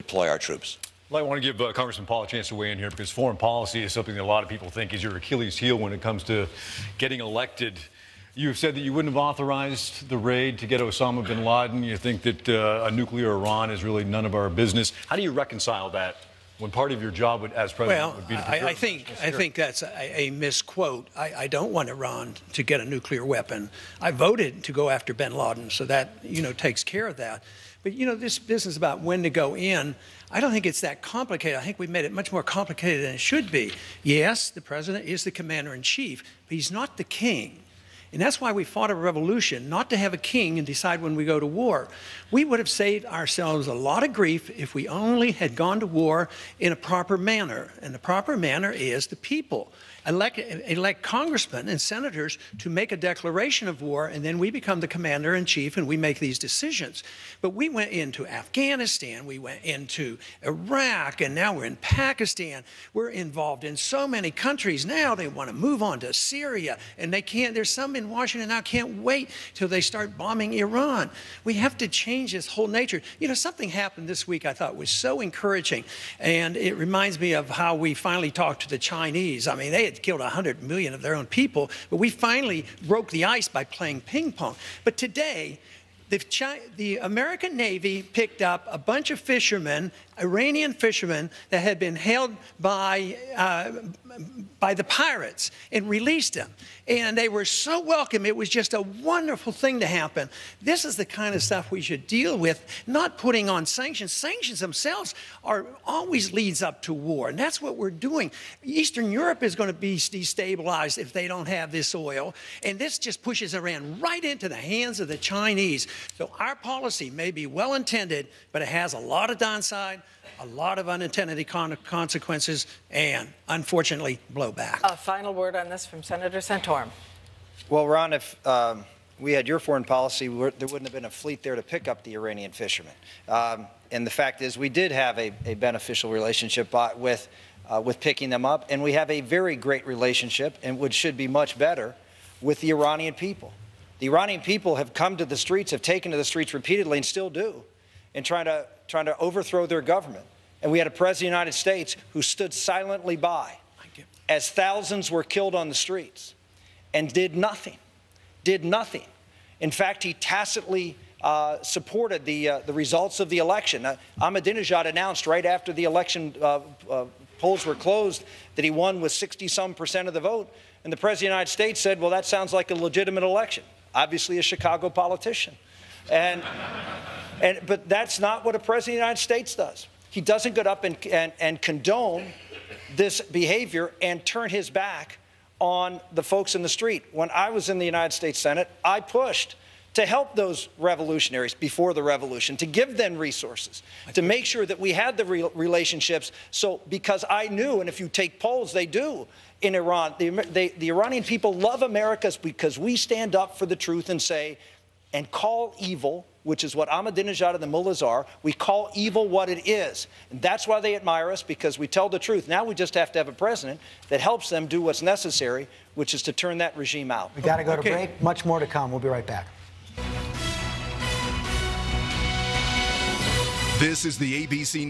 deploy our troops. Well, I want to give Congressman Paul a chance to weigh in here because foreign policy is something that a lot of people think is your Achilles heel when it comes to getting elected. You've said that you wouldn't have authorized the raid to get Osama bin Laden. You think that a nuclear Iran is really none of our business. How do you reconcile that when part of your job as president would be to I think that's a misquote. I don't want Iran to get a nuclear weapon. I voted to go after bin Laden, so that, you know, takes care of that. But, you know, this business about when to go in, I don't think it's that complicated. I think we've made it much more complicated than it should be. Yes, the president is the commander-in-chief, but he's not the king. And that's why we fought a revolution, not to have a king and decide when we go to war. We would have saved ourselves a lot of grief if we only had gone to war in a proper manner. And the proper manner is the people elect congressmen and senators to make a declaration of war, and then we become the commander-in-chief and we make these decisions. But we went into Afghanistan, we went into Iraq, and now we're in Pakistan. We're involved in so many countries now. They want to move on to Syria, and they can't. There's some in Washington now can't wait till they start bombing Iran. We have to change this whole nature. You know, something happened this week I thought was so encouraging, and it reminds me of how we finally talked to the Chinese. I mean, they had killed 100 million of their own people, but we finally broke the ice by playing ping pong. But today, the American Navy picked up a bunch of fishermen, Iranian fishermen, that had been held by the pirates and released them. And they were so welcome. It was just a wonderful thing to happen. This is the kind of stuff we should deal with, not putting on sanctions. Sanctions themselves always leads up to war, and that's what we're doing. Eastern Europe is going to be destabilized if they don't have this oil, and this just pushes Iran right into the hands of the Chinese. So our policy may be well-intended, but it has a lot of downside, a lot of unintended consequences, and, unfortunately, blowback. A final word on this from Senator Santorum. Well, Ron, if we had your foreign policy, there wouldn't have been a fleet there to pick up the Iranian fishermen. And the fact is we did have a beneficial relationship with picking them up, and we have a very great relationship, and which should be much better, with the Iranian people. The Iranian people have come to the streets, have taken to the streets repeatedly, and still do, in trying to overthrow their government. And we had a president of the United States who stood silently by as thousands were killed on the streets and did nothing, In fact, he tacitly supported the results of the election. Ahmadinejad announced right after the election polls were closed that he won with 60-some% of the vote. And the president of the United States said, well, that sounds like a legitimate election. Obviously a Chicago politician. But that's not what a president of the United States does. He doesn't get up and condone this behavior and turn his back on the folks in the street. When I was in the United States Senate, I pushed to help those revolutionaries before the revolution, to give them resources, to make sure that we had the relationships. So, because I knew, and if you take polls, they do in Iran, the Iranian people love America because we stand up for the truth and say, and call evil, which is what Ahmadinejad and the mullahs are. We call evil what it is. And that's why they admire us, because we tell the truth. Now we just have to have a president that helps them do what's necessary, which is to turn that regime out. We got to go to break. Much more to come. We'll be right back. This is the ABC News.